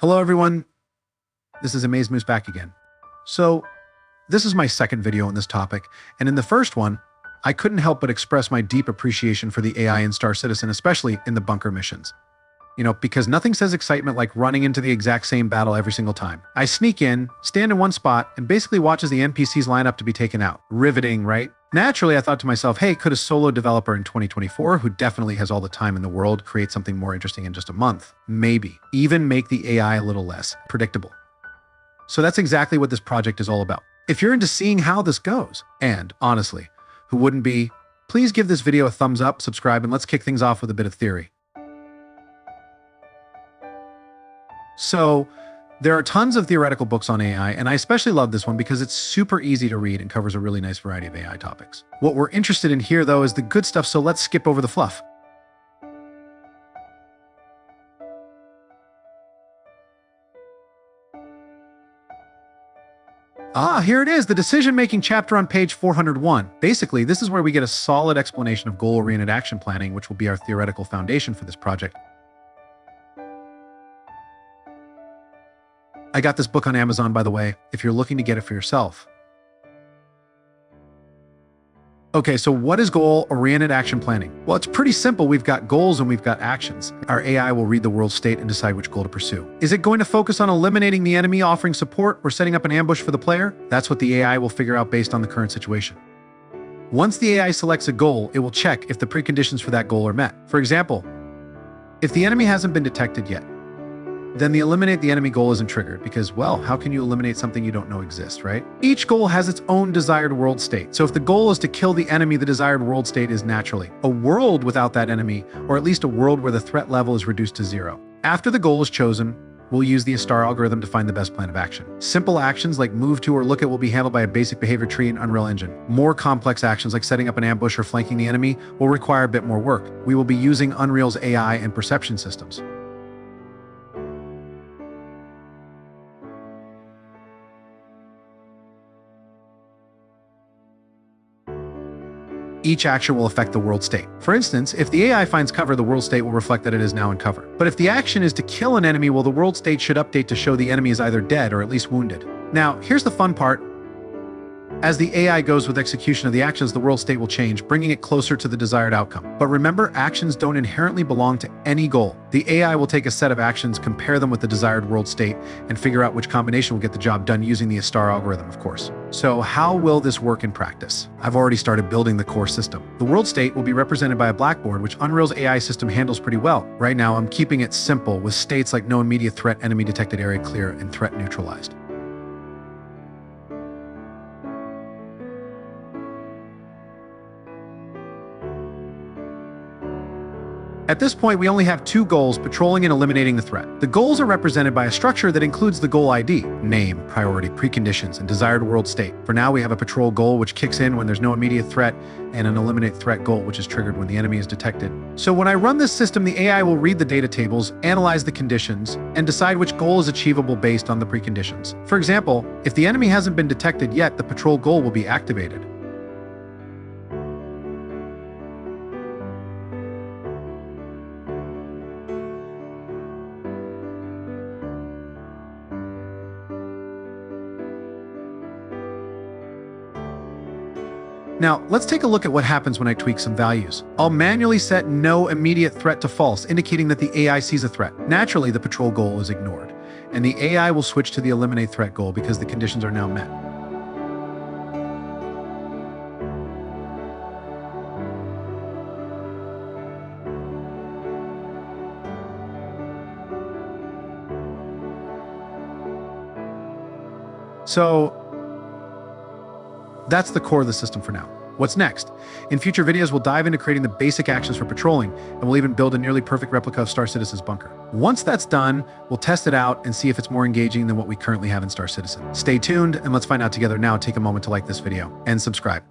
Hello everyone, this is Amaze Moose back again. So, this is my second video on this topic, and in the first one, I couldn't help but express my deep appreciation for the AI in Star Citizen, especially in the bunker missions. Because nothing says excitement like running into the exact same battle every single time. I sneak in, stand in one spot, and basically watch as the NPCs line up to be taken out. Riveting, right? Naturally, I thought to myself, hey, could a solo developer in 2024, who definitely has all the time in the world, create something more interesting in just a month? Maybe. Even make the AI a little less predictable. So that's exactly what this project is all about. If you're into seeing how this goes, and honestly, who wouldn't be, please give this video a thumbs up, subscribe, and let's kick things off with a bit of theory. So, there are tons of theoretical books on AI, and I especially love this one because it's super easy to read and covers a really nice variety of AI topics. What we're interested in here, though, is the good stuff, so let's skip over the fluff. Here it is, the decision-making chapter on page 401. Basically, this is where we get a solid explanation of goal-oriented action planning, which will be our theoretical foundation for this project. I got this book on Amazon, by the way, if you're looking to get it for yourself. Okay, so what is goal-oriented action planning? Well, it's pretty simple. We've got goals and we've got actions. Our AI will read the world state and decide which goal to pursue. Is it going to focus on eliminating the enemy, offering support, or setting up an ambush for the player? That's what the AI will figure out based on the current situation. Once the AI selects a goal, it will check if the preconditions for that goal are met. For example, if the enemy hasn't been detected yet, then the eliminate the enemy goal isn't triggered because, well, how can you eliminate something you don't know exists, right? Each goal has its own desired world state. So if the goal is to kill the enemy, the desired world state is naturally a world without that enemy, or at least a world where the threat level is reduced to 0. After the goal is chosen, we'll use the star algorithm to find the best plan of action. Simple actions like move to or look at will be handled by a basic behavior tree in Unreal Engine. More complex actions like setting up an ambush or flanking the enemy will require a bit more work. We will be using Unreal's AI and perception systems. Each action will affect the world state. For instance, if the AI finds cover, the world state will reflect that it is now in cover. But if the action is to kill an enemy, well, the world state should update to show the enemy is either dead or at least wounded. Now, here's the fun part. As the AI goes with execution of the actions, the world state will change, bringing it closer to the desired outcome. But remember, actions don't inherently belong to any goal. The AI will take a set of actions, compare them with the desired world state, and figure out which combination will get the job done using the star algorithm, of course. So how will this work in practice? I've already started building the core system. The world state will be represented by a blackboard, which Unreal's AI system handles pretty well. Right now, I'm keeping it simple with states like no immediate threat, enemy detected, area clear, and threat neutralized. At this point, we only have two goals, patrolling and eliminating the threat. The goals are represented by a structure that includes the goal ID, name, priority, preconditions, and desired world state. For now, we have a patrol goal, which kicks in when there's no immediate threat, and an eliminate threat goal, which is triggered when the enemy is detected. So when I run this system, the AI will read the data tables, analyze the conditions, and decide which goal is achievable based on the preconditions. For example, if the enemy hasn't been detected yet, the patrol goal will be activated. Now, let's take a look at what happens when I tweak some values. I'll manually set no immediate threat to false, indicating that the AI sees a threat. Naturally, the patrol goal is ignored, and the AI will switch to the eliminate threat goal because the conditions are now met. So, that's the core of the system for now. What's next? In future videos, we'll dive into creating the basic actions for patrolling, and we'll even build a nearly perfect replica of Star Citizen's bunker. Once that's done, we'll test it out and see if it's more engaging than what we currently have in Star Citizen. Stay tuned, and let's find out together now. Take a moment to like this video and subscribe.